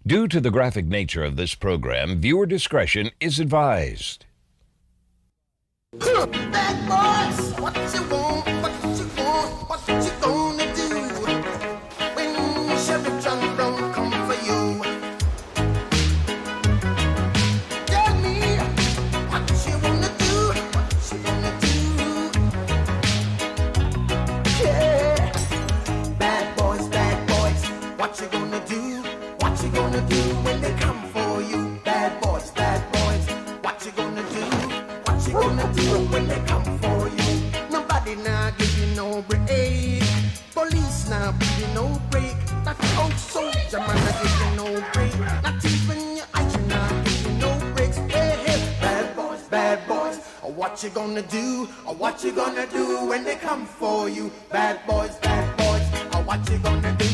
Due to the graphic nature of this program, viewer discretion is advised. Bad boys, what you want, what you gonna do when Chevy John Brown come for you? Tell me what you wanna do, Yeah, bad boys, what you gonna do when they come for you? Bad boys, what you gonna do? What you gonna do when they come for you? Nobody now give you no break. Police now give you no break. That old soldier man not give you no break. Not even your eyes now give you no breaks. Hey, bad boys, what you gonna do? Or what you gonna do when they come for you? Bad boys, or what you gonna do?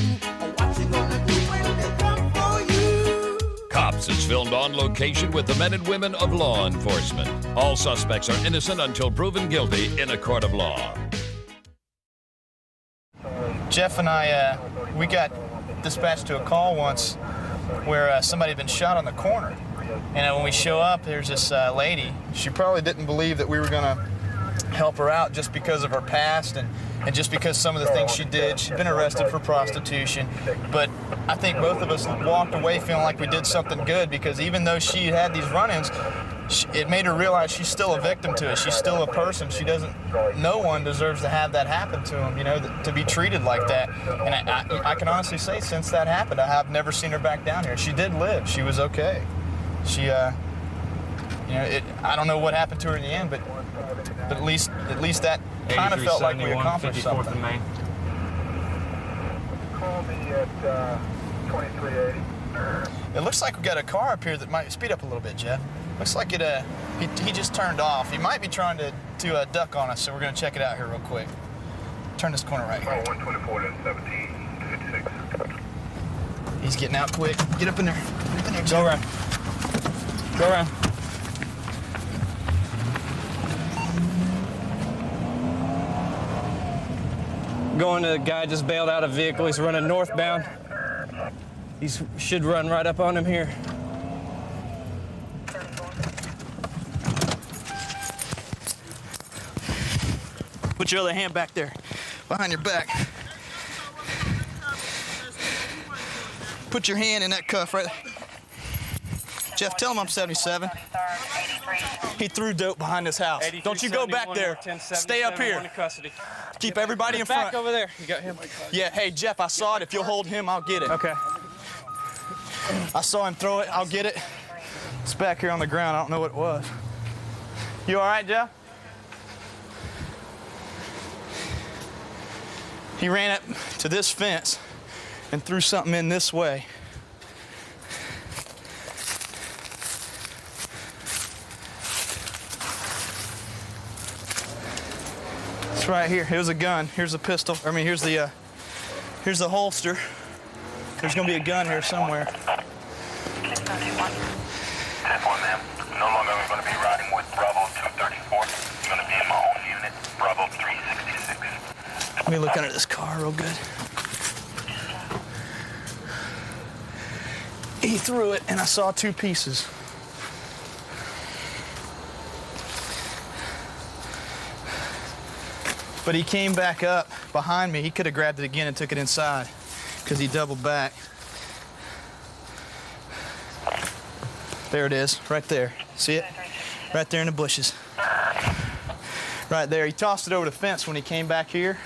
Or what you gonna do when they come for you? Cops is filmed on location with the men and women of law enforcement. All suspects are innocent until proven guilty in a court of law. Jeff and I, we got dispatched to a call once where somebody had been shot on the corner. And when we show up, there's this lady. She probably didn't believe that we were gonna help her out just because of her past and just because some of the things she did. She'd been arrested for prostitution. But I think both of us walked away feeling like we did something good, because even though she had these run-ins, it made her realize she's still a victim to it. She's still a person. No one deserves to have that happen to them, to be treated like that. And I can honestly say, since that happened, I have never seen her back down here. She did live. She was okay. She, I don't know what happened to her in the end, but at least that kind of felt like we accomplished something. Main. Call me at 2380. It looks like we got a car up here that might speed up a little bit, Jeff. Looks like he just turned off. He might be trying to duck on us, so we're going to check it out here real quick. Turn this corner right here. 124 to 1756. He's getting out quick. Get up in there. Get up in there, Jeff. Go around. Go around. Going to the guy just bailed out a vehicle. He's running northbound. He should run right up on him here. Put your other hand back there, behind your back. Put your hand in that cuff right there. Jeff, tell him I'm 77. He threw dope behind his house. Don't you go back there. Stay up here. Keep everybody in front. Back over there. You got him? Yeah, hey, Jeff, I saw it. If you'll hold him, I'll get it. Okay. I saw him throw it. I'll get it. It's back here on the ground. I don't know what it was. You all right, Jeff? He ran up to this fence and threw something in this way. It's right here. Here's a gun. Here's a pistol. I mean, here's the holster. There's gonna be a gun here somewhere. 10-4, ma'am. No longer are we going to be riding with Bravo 234. You're going to be in my own unit, Bravo 366. Let me look under this car real good. He threw it, and I saw two pieces. But he came back up behind me. He could have grabbed it again and took it inside, because he doubled back. There it is, right there. See it? Right there in the bushes. Right there. He tossed it over the fence when he came back here.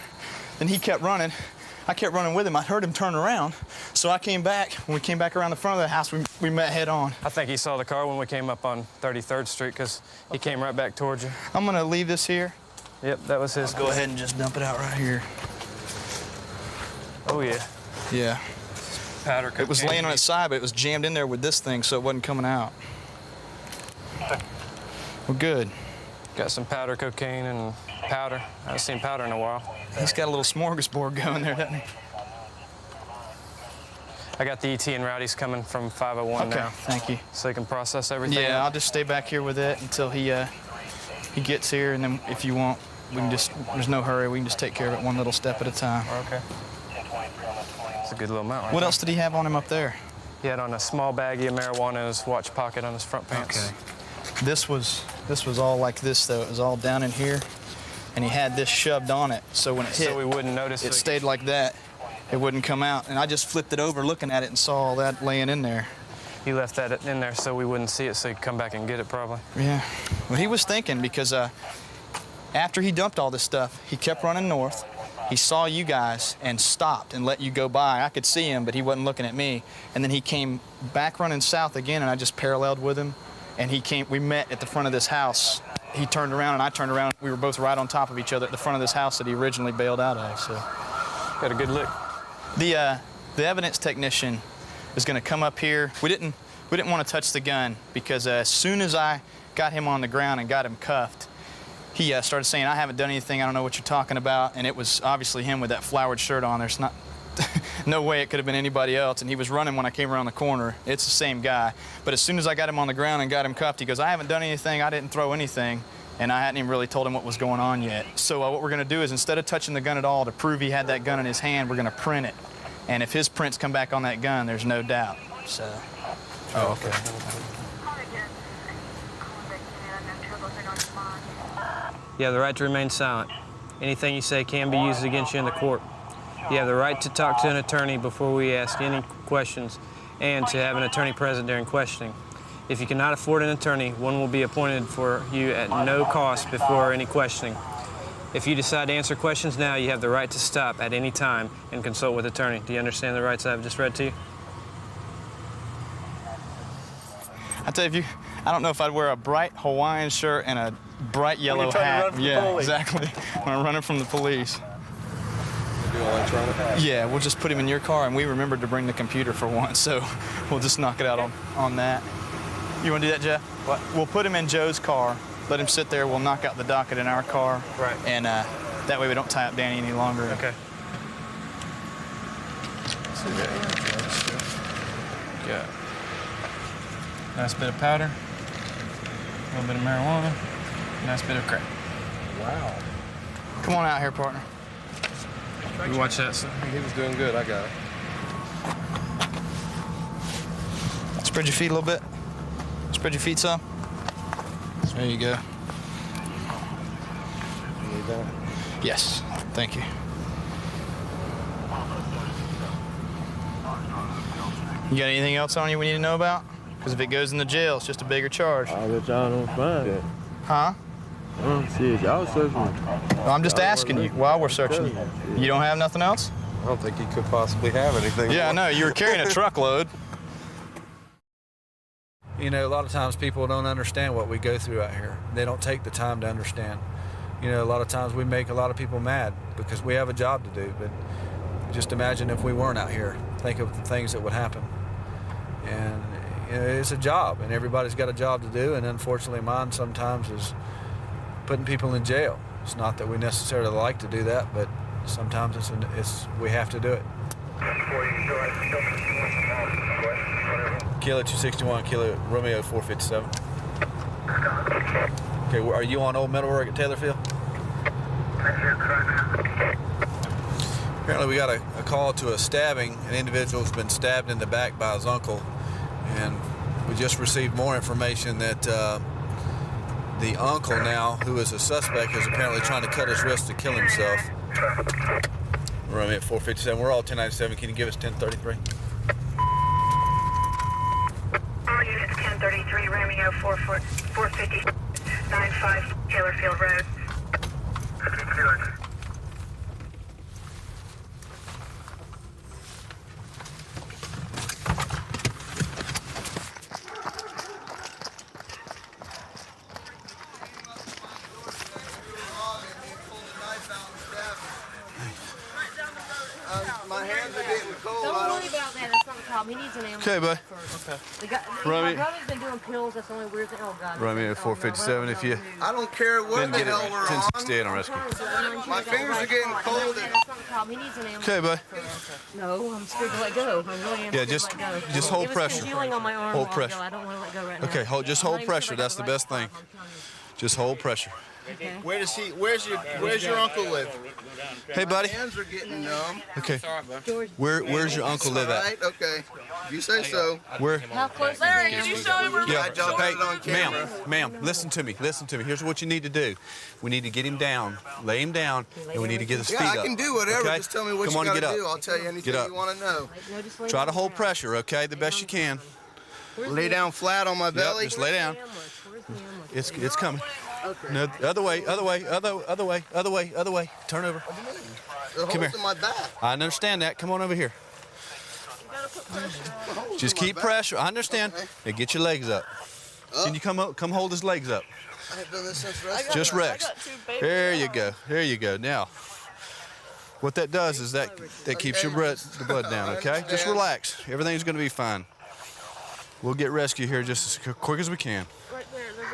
Then he kept running. I kept running with him. I heard him turn around. So I came back. When we came back around the front of the house, we met head on. I think he saw the car when we came up on 33rd Street, because he came right back towards you. I'm going to leave this here. Yep, that was his. Go ahead and just dump it out right here. Oh, yeah. Yeah. Powder cocaine. It was laying on its side, but it was jammed in there with this thing, so it wasn't coming out. Well, good. Got some powder cocaine and powder. I haven't seen powder in a while. He's got a little smorgasbord going there, doesn't he? I got the ET and Rowdy's coming from 501 now. Okay, thank you. So they can process everything. Yeah, I'll just stay back here with it until he gets here, and then if you want, we can just, there's no hurry, we can just take care of it one little step at a time. Okay. It's a good little mount right What there. else did he have on him up there? He had on a small baggie of marijuana in his watch pocket on his front pants. Okay. This was all like this though. It was all down in here, and he had this shoved on it, so when it hit, So we wouldn't notice it stayed like that. It wouldn't come out, and I just flipped it over, looking at it, and saw all that laying in there. He left that in there so we wouldn't see it, so he'd come back and get it probably. Yeah. Well, he was thinking because after he dumped all this stuff, he kept running north. He saw you guys and stopped and let you go by. I could see him, but he wasn't looking at me. And then he came back running south again, and I just paralleled with him. And we met at the front of this house. He turned around, and I turned around. We were both right on top of each other at the front of this house that he originally bailed out of. So, got a good lick. The evidence technician is going to come up here. We didn't want to touch the gun because as soon as I got him on the ground and got him cuffed, he started saying, "I haven't done anything. I don't know what you're talking about." And it was obviously him with that flowered shirt on. There's not no way it could have been anybody else. And he was running when I came around the corner. It's the same guy. But as soon as I got him on the ground and got him cuffed, he goes, "I haven't done anything. I didn't throw anything." And I hadn't even really told him what was going on yet. So what we're going to do is instead of touching the gun at all to prove he had that gun in his hand, we're going to print it. And if his prints come back on that gun, there's no doubt. So. Oh, okay. You have the right to remain silent. Anything you say can be used against you in the court. You have the right to talk to an attorney before we ask any questions and to have an attorney present during questioning. If you cannot afford an attorney, one will be appointed for you at no cost before any questioning. If you decide to answer questions now, you have the right to stop at any time and consult with an attorney. Do you understand the rights I've just read to you? I tell you, I don't know if I'd wear a bright Hawaiian shirt and a bright yellow you're trying to hat. run from the Yeah, police. exactly. When I'm running from the police. Do electronic? Yeah, we'll just put him in your car, and we remembered to bring the computer for once, so we'll just knock it out on that. You want to do that, Jeff? What? We'll put him in Joe's car, let him sit there, we'll knock out the docket in our car. Right. And that way we don't tie up Danny any longer. Okay. Got nice bit of powder, a little bit of marijuana, nice bit of crack. Wow. Come on out here, partner. You watch that, son. He was doing good. I got it. Spread your feet a little bit. Spread your feet some. There you go. You need that? Yes, thank you. You got anything else on you we need to know about? Because if it goes in the jail, it's just a bigger charge. I bet y'all don't find it. Huh? Shit, y'all searching. Well, I'm just asking you while we're searching you. You don't have nothing else? I don't think he could possibly have anything. Yeah, I know. You were carrying a truckload. You know, a lot of times people don't understand what we go through out here. They don't take the time to understand. You know, a lot of times we make a lot of people mad because we have a job to do, but just imagine if we weren't out here. Think of the things that would happen. And you know, it's a job, and everybody's got a job to do, and unfortunately mine sometimes is putting people in jail. It's not that we necessarily like to do that, but sometimes we have to do it. Kilo 261, Kilo Romeo 457. Okay, are you on Old Metalwork at Taylorfield? Apparently we got a call to a stabbing. An individual's been stabbed in the back by his uncle, and we just received more information that the uncle now, who is a suspect, is apparently trying to cut his wrist to kill himself. Romeo at 457. We're all 1097. Can you give us 1033? All units 1033, Romeo 450, 95 Taylorfield Road. My hands are getting cold. Don't worry about that. That's not a problem. He needs an ambulance. Okay, bud. My Romeo- brother's been doing pills. That's the only weird thing. Oh, God. Romeo 457, if you I don't care what didn't the get it, hell we're on. 1068 on rescue. My fingers are getting cold. That's not a problem. He needs an ambulance. Okay, bud. No, I'm scared to let go. I really am. Yeah, scared just- to let go. just hold It was pressure. congealing on my arm Hold a while pressure. ago. I don't want to let go right now. Okay, just I'm hold not even pressure. sure if I That's got the best right thing. spot, I'm telling you. Just hold pressure. Where's your uncle live? Hey, buddy. My hands are getting numb. Okay. Where's your uncle live at? Right, okay. You say so. Where? How close Larry, is can you it? show him where Yeah. I just got it on camera. Ma'am, listen to me. Here's what you need to do. We need to get him down, lay him down, and we need to get his feet up. Yeah, I can do whatever. Okay? Just tell me what Come you on, gotta get up. do. I'll tell you anything Get up. you want to know. No, just lay Try to down hold now. pressure, okay, the best you can. Lay down flat on my belly. Yep, just lay down. Where's the ambulance? It's coming. No, other way. Turn over. It holds Come here. in my back. I understand that. Come on over here. Just keep pressure. I understand. Hey, get your legs up. Can you come hold his legs up? I haven't done this since wrestling. Just rest. There you go. There you go. Now, what that does is that keeps the blood down, okay? Just relax. Everything's going to be fine. We'll get rescue here just as quick as we can.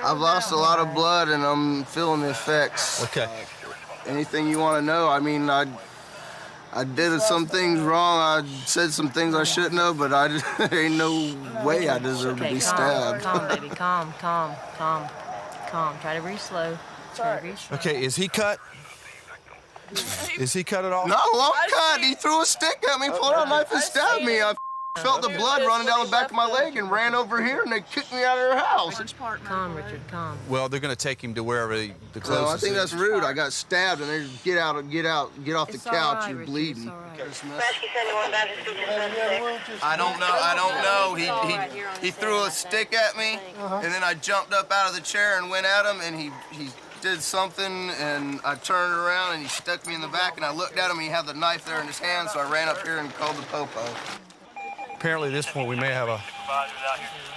I've lost a lot of blood and I'm feeling the effects. Okay. Anything you want to know? I mean, I did some things wrong. I said some things I shouldn't have, but there ain't no way I deserve to be stabbed. Calm, baby. Calm. Try to breathe slow. Try to breathe slow. Okay, is he cut? Is he cut at all? No, I'm cut. He threw a stick at me, pulled out a knife and stabbed me. I felt the blood running down the back of my leg and ran over here and they kicked me out of their house. Calm, Richard. Calm. Well, they're going to take him to wherever the closest No, I think is. that's rude. I got stabbed and they get off the It's all couch. right, You're Richard, bleeding. it's all right. Rescue 71 Baptist Beach and 76. I don't know. He threw a stick at me, and then I jumped up out of the chair and went at him, and he did something, and I turned around and he stuck me in the back, and I looked at him, and he had the knife there in his hand, so I ran up here and called the popo. Apparently, at this point, we may have a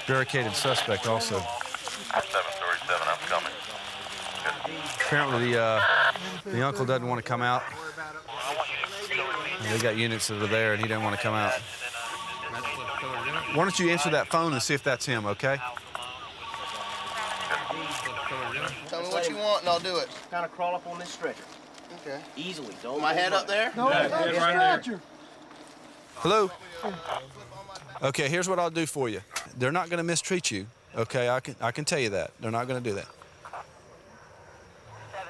barricaded suspect also. 737, I'm coming. Apparently, the uncle doesn't want to come out. They got units that are there, and he doesn't want to come out. Why don't you answer that phone and see if that's him, okay? Tell me what you want, and I'll do it. Kind of crawl up on this stretcher. Okay. Easily. Don't My head up there? No, stretcher. Hello? Okay, here's what I'll do for you. They're not going to mistreat you, okay? I can tell you that. They're not going to do that.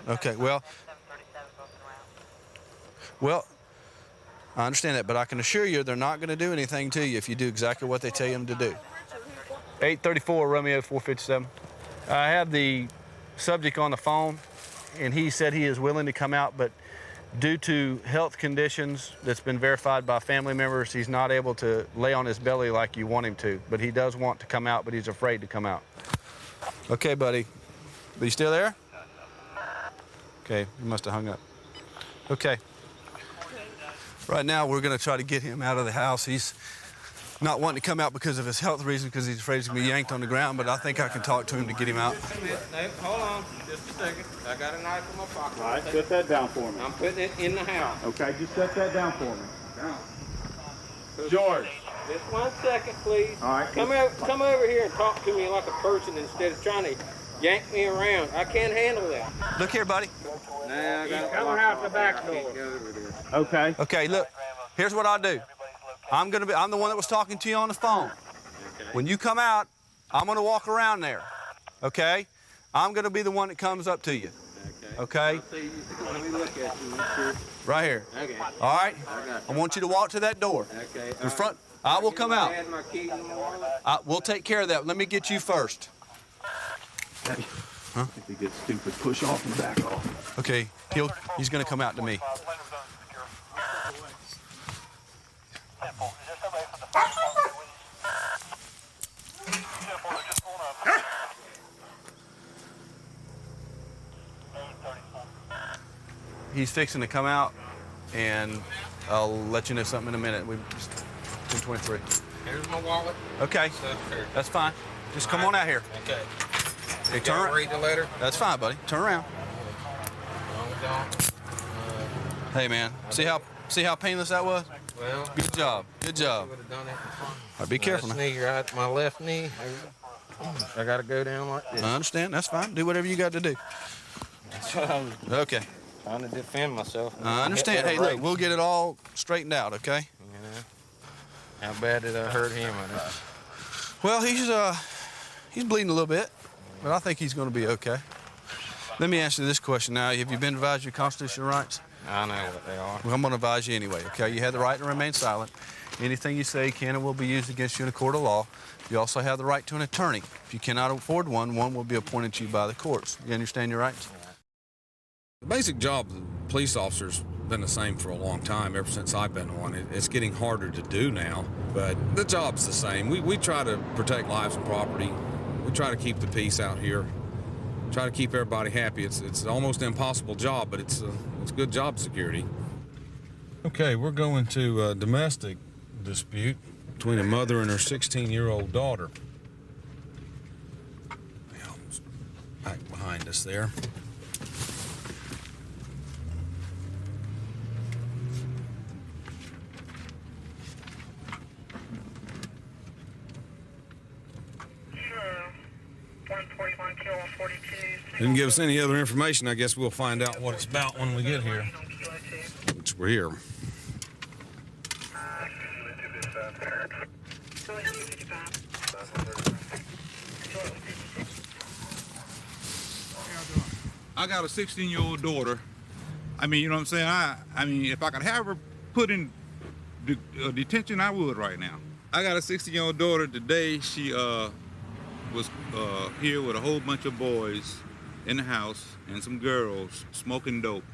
Okay, well, I understand that, but I can assure you they're not going to do anything to you if you do exactly what they tell you them to do. 834 Romeo 457. I have the subject on the phone, and he said he is willing to come out, but due to health conditions that's been verified by family members, he's not able to lay on his belly like you want him to, but he does want to come out, but he's afraid to come out. Okay, buddy. Are you still there? Okay, he must have hung up. Okay. Right now, we're going to try to get him out of the house. He's not wanting to come out because of his health reasons, because he's afraid he's going to be yanked on the ground, but I think I can talk to him to get him out. Hold on, just a second. I got a knife in my pocket. All right, set that down for me. I'm putting it in the house. Okay, just set that down for me. George. Just 1 second, please. All right. Come over here and talk to me like a person instead of trying to yank me around. I can't handle that. Look here, buddy. Nah, I got coming out the back door. Okay. Okay, look. Here's what I'll do. I'm the one that was talking to you on the phone. When you come out, I'm going to walk around there. Okay? I'm going to be the one that comes up to you. Okay? Let me look at you. Right here. Okay. All right? I want you to walk to that door. Okay. In front. I will come out. My keys in the wallet. We'll take care of that. Let me get you first. Huh? If he gets stupid, push off and back off. Okay. He's going to come out to me. He's fixing to come out, and I'll let you know something in a minute. We've 10:23. Here's my wallet. Okay, that's fine. Just come on out here. Okay. Hey, turn around. Read the letter. That's fine, buddy. Turn around. Hey, man. See how painless that was? Well, good job. Good job. Would have done it. All right, be careful now. Knee, right, my left knee. I got to go down like this. I understand. That's fine. Do whatever you got to do. That's what I was Okay. trying to defend myself. I understand. Hey, look, we'll get it all straightened out, okay? How bad did I hurt him? Well, he's bleeding a little bit, but I think he's going to be okay. Let me ask you this question now. Have you been advised of your constitutional rights? I know what they are. Well, I'm going to advise you anyway, okay? You have the right to remain silent. Anything you say can and will be used against you in a court of law. You also have the right to an attorney. If you cannot afford one, one will be appointed to you by the courts. You understand your rights? The basic job of the police officer's been the same for a long time, ever since I've been on. It's getting harder to do now, but the job's the same. We try to protect lives and property. We try to keep the peace out here. Try to keep everybody happy. It's almost an impossible job, but it's good job security. Okay, we're going to a domestic dispute between a mother and her 16-year-old daughter. Back behind us there. Didn't give us any other information. I guess we'll find out what it's about when we get here. Which we're here. I got a 16-year-old daughter. I mean, you know what I'm saying? I mean, if I could have her put in detention, I would right now. I got a 16-year-old daughter today. She was here with a whole bunch of boys in the house and some girls smoking dope.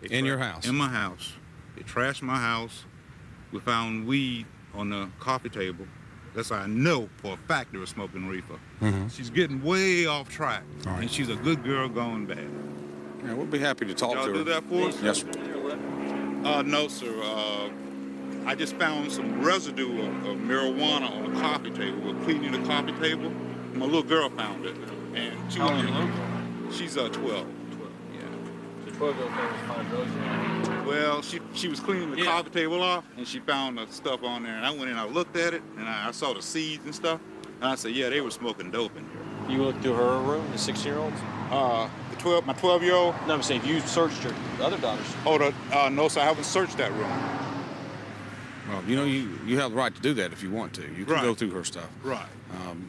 In your house? In my house. They trashed my house. We found weed on the coffee table. That's how I know for a fact they were smoking reefer. Mm-hmm. She's getting way off track, All right. and she's a good girl going bad. Yeah, we'll be happy to talk Y'all to her. do that for us? Yes, sir. No, sir. I just found some residue of marijuana on the coffee table. We're cleaning the coffee table. My little girl found it. And How old are you? She's 12. 12, yeah. The 12-year-old thing was fine drugs. Well, she was cleaning the coffee table off, and she found the stuff on there. And I went in, I looked at it, and I saw the seeds and stuff. And I said, yeah, they were smoking dope in here. You looked through her room, the 6-year-old's? My 12-year-old? No, I'm saying if you searched your other daughter's. Oh, no, sir, I haven't searched that room. Well, you know, you have the right to do that if you want to. You can Right. go through her stuff. Right.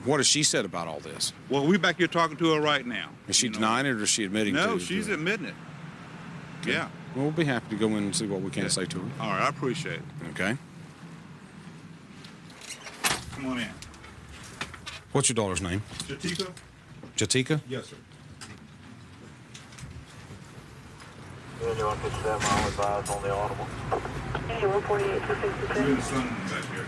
What has she said about all this? Well, we're back here talking to her right now. Is she denying it, or is she admitting to it? No, she's admitting it. Yeah. Well, we'll be happy to go in and see what we can say to her. All right, I appreciate it. Okay. Come on in. What's your daughter's name? Jatika? Jatika? Yes, sir. Anyone put that mile advised on the audible? 148 to 66. You're in the sun back here.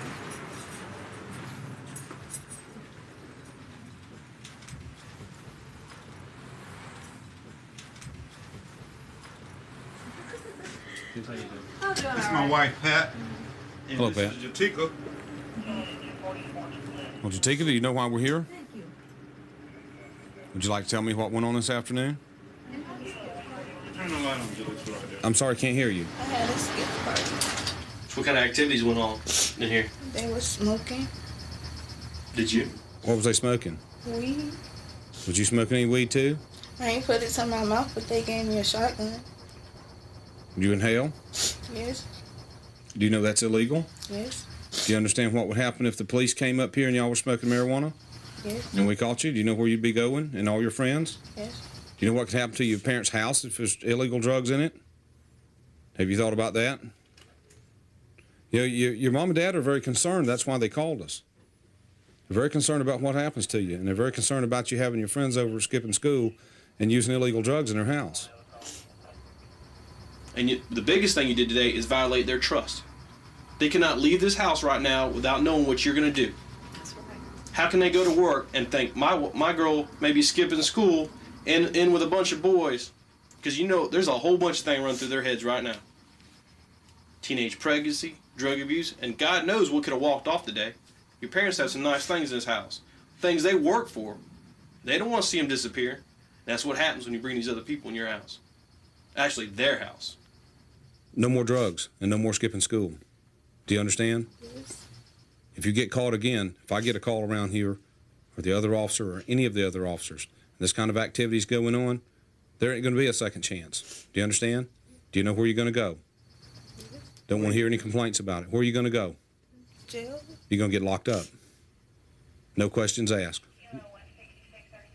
This is my wife, Pat. And Hello, this Pat. is Jatika. Well, Jatika, do you know why we're here? Would you like to tell me what went on this afternoon? Turn the light on, Jatika, right there. I'm sorry, I can't hear you. I had a skip party. What kind of activities went on in here? They were smoking Did you? What was they smoking? weed. Was you smoking any weed too? I ain't put it to my mouth, but they gave me a shotgun. Did you inhale? Yes, Do you know that's illegal? yes, Do you understand what would happen if the police came up here and y'all were smoking marijuana yes, and we caught you? Do you know where you'd be going and all your friends? yes. Do you know what could happen to your parents' house if there's illegal drugs in it? Have you thought about that? You know, your mom and dad are very concerned. That's why they called us. They're very concerned about what happens to you, and they're very concerned about you having your friends over skipping school and using illegal drugs in their house. And the biggest thing you did today is violate their trust. They cannot leave this house right now without knowing what you're going to do. How can they go to work and think my girl may be skipping school and in with a bunch of boys? Because you know there's a whole bunch of things running through their heads right now. Teenage pregnancy, drug abuse, and God knows what could have walked off today. Your parents have some nice things in this house, things they work for. They don't want to see them disappear. That's what happens when you bring these other people in your house. Actually, their house. No more drugs and no more skipping school. Do you understand? Yes. If you get caught again, if I get a call around here, or the other officer, or any of the other officers, and this kind of activity's going on, there ain't going to be a second chance. Do you understand? Do you know where you're going to go? Don't want to hear any complaints about it. Where are you going to go? Jail. You're going to get locked up. No questions asked.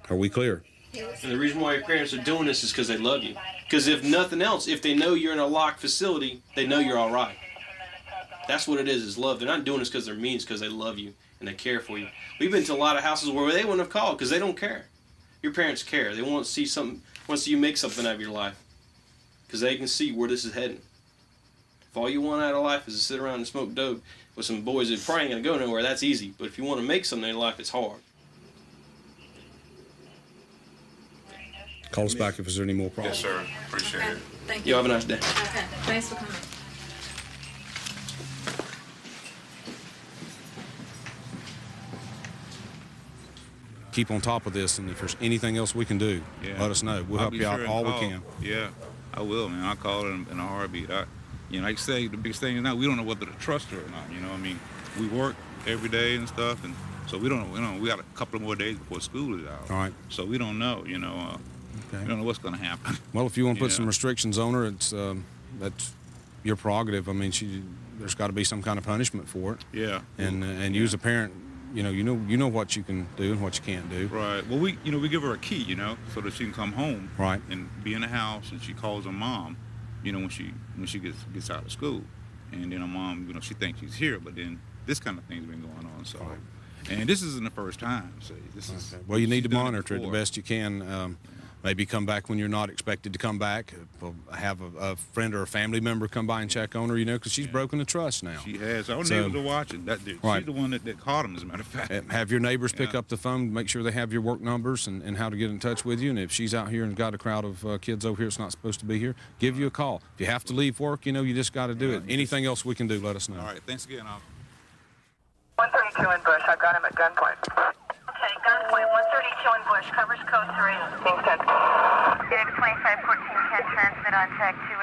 Are we clear? And the reason why your parents are doing this is because they love you. Because if nothing else, if they know you're in a locked facility, they know you're all right. That's what it is love. They're not doing this because they're mean, it's because they love you and they care for you. We've been to a lot of houses where they wouldn't have called because they don't care. Your parents care. They want to see something, want to see you make something out of your life because they can see where this is heading. If all you want out of life is to sit around and smoke dope with some boys that probably ain't gonna go nowhere, that's easy. But if you want to make something in your life, it's hard. Call us back if there's any more problems. Yes, sir. Appreciate it. Thank you. You have a nice day. Okay. Thanks for coming. Keep on top of this, and if there's anything else we can do, let us know. We'll help you out all we can. Yeah, I will, man. I'll call it in a heartbeat. Like I say, the biggest thing is now we don't know whether to trust her or not. I mean, we work every day and stuff, and so we don't know. We got a couple of more days before school is out. All right. So we don't know. We don't know what's going to happen. Well, if you want to put some restrictions on her, it's that's your prerogative. I mean, there's got to be some kind of punishment for it. Yeah. And you as a parent, you know what you can do and what you can't do. Right. Well, we give her a key, so that she can come home. Right. And be in the house, and she calls her mom, when she gets out of school, and then her mom, she thinks she's here, but then this kind of thing's been going on. So, and this isn't the first time. So this is. Well, you need to monitor it the best you can. Maybe come back when you're not expected to come back. Have a friend or a family member come by and check on her, because she's broken the trust now. She has. Our neighbors are watching. She's the one that caught him, as a matter of fact. Have your neighbors pick up the phone, make sure they have your work numbers and how to get in touch with you. And if she's out here and got a crowd of kids over here that's not supposed to be here, give you a call. If you have to leave work, you just got to do it. Anything else we can do, let us know. All right. Thanks again. 132 in Bush. I've got him at gunpoint. Okay, gunpoint, 132 in Bush, covers code 3. Being sent. David 2514 can transmit on tag 2.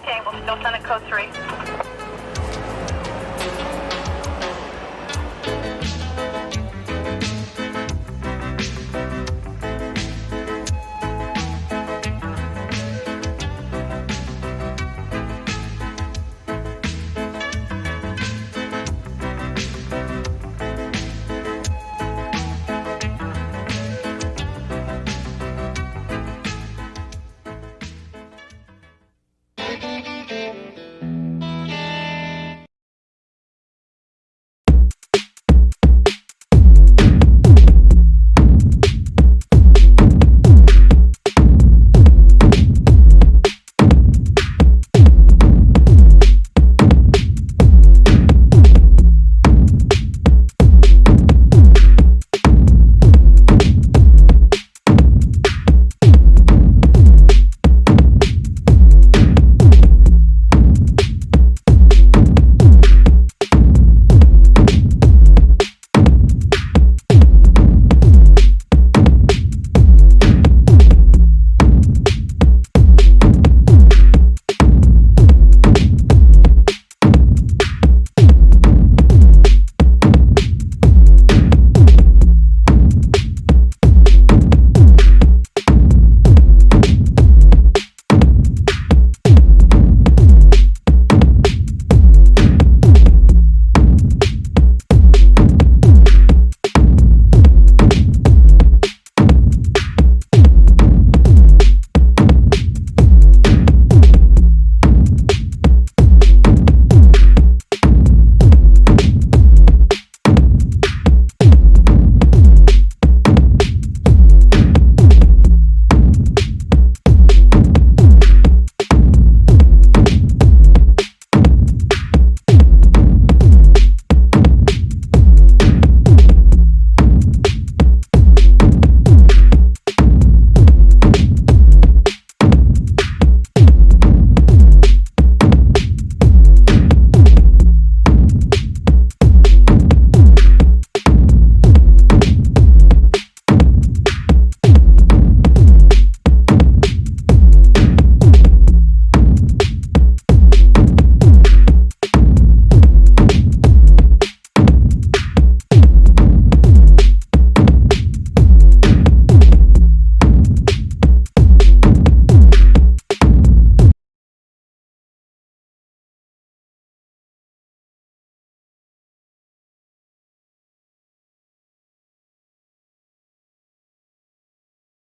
Okay, we'll still send it code 3.